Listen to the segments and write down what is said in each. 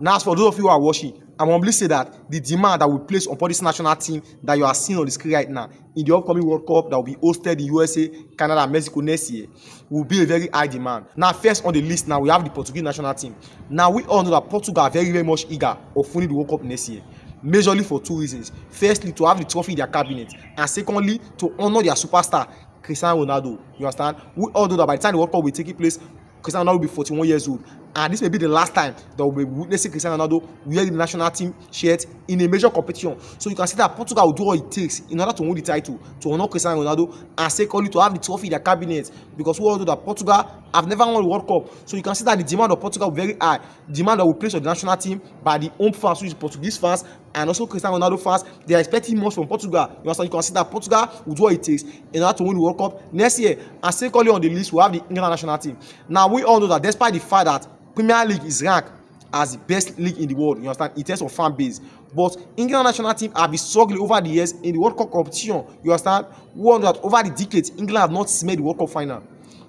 Now, as for those of you who are watching, I humbly say that the demand that we place upon this national team that you are seeing on the screen right now in the upcoming World Cup that will be hosted in USA, Canada, and Mexico next year will be a very high demand. Now, first on the list now, we have the Portuguese national team. Now, we all know that Portugal are very, very much eager of winning the World Cup next year. Majorly for two reasons. Firstly, to have the trophy in their cabinet, and secondly, to honor their superstar, Cristiano Ronaldo. You understand? We all know that by the time the World Cup will take place, Cristiano Ronaldo will be 41 years old, and this may be the last time that we'll be witnessing Cristiano Ronaldo wearing the national team shirt in a major competition. So you can see that Portugal will do what it takes in order to win the title, to honor Cristiano Ronaldo, and secondly to have the trophy in their cabinet, because we all know that Portugal have never won the World Cup. So you can see that the demand of Portugal is very high. The demand that will place on the national team by the home fans, which is Portuguese fans, and also Cristiano Ronaldo fans, they are expecting much from Portugal. You understand? You can see that Portugal will do what it takes in order to win the World Cup next year. And secondly on the list, we have the England national team. Now we all know that despite the fact that Premier League is ranked as the best league in the world, you understand, in terms of fan base, but England national team have been struggling over the years in the World Cup competition. You understand? We know that over the decades, England have not made the World Cup final,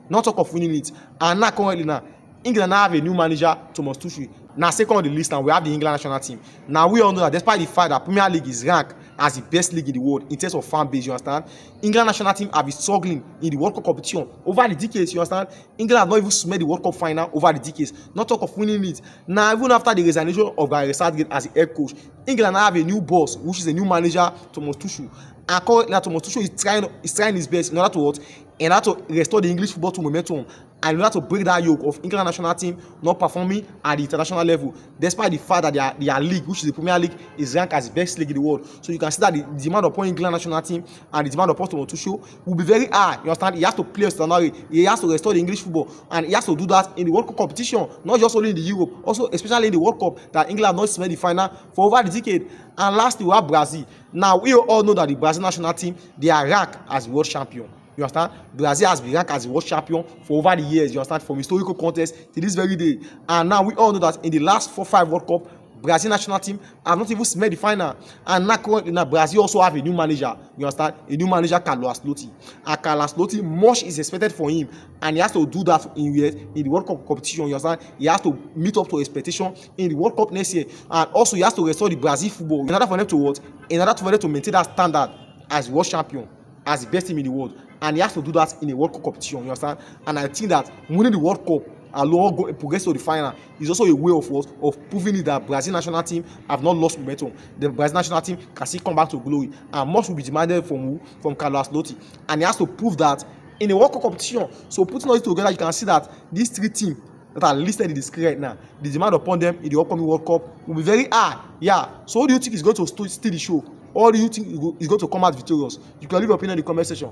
not talk of winning it. And now currently now, England now have a new manager, Thomas Tuchel. Now second on the list now, we have the England national team. Now we all know that despite the fact that Premier League is ranked as the best league in the world in terms of fan base, you understand, England national team have been struggling in the World Cup competition over the decades. You understand? England have not even made the World Cup final over the decades, not talk of winning it. Now even after the resignation of Gareth Southgate as the head coach, England now have a new boss, which is a new manager, Thomas Tuchel. And currently Thomas Tuchel is trying his best in order to what? In order to restore the English football to momentum, and in order to break that yoke of England national team not performing at the international level, despite the fact that their league, which is the Premier League, is ranked as the best league in the world. So you can see that the demand upon England national team and the demand upon Thomas Tuchel will be very high. You understand? He has to play extraordinary. He has to restore the English football, and he has to do that in the World Cup competition, not just only in the Europe, also especially in the World Cup that England have not made the final for over the decade. And lastly, we have Brazil. Now we all know that the Brazil national team, they are ranked as world champion. You understand? Brazil has been ranked as a world champion for over the years, you understand, from historical contest to this very day. And now we all know that in the last 4-5 World Cup, Brazil national team have not even made the final. And now currently now Brazil also have a new manager, you understand, a new manager, Carlo Ancelotti. And Carlo Ancelotti, much is expected for him, and he has to do that in the World Cup competition, you understand. He has to meet up to expectation in the World Cup next year, and also he has to restore the Brazil football in order for them to what? In order for them to maintain that standard as world champion, as the best team in the world. And he has to do that in a World Cup competition, you understand. And I think that winning the World Cup alone progress to the final is also a way of proving it that Brazil national team have not lost momentum. The Brazil national team can still come back to glory, and much will be demanded from Carlo Ancelotti, and he has to prove that in a World Cup competition. So putting all this together, you can see that these three teams that are listed in the screen right now, the demand upon them in the upcoming World Cup will be very high. Yeah. So what do you think is going to steal the show? Or do you think is going to come out victorious? You can leave your opinion in the comment section.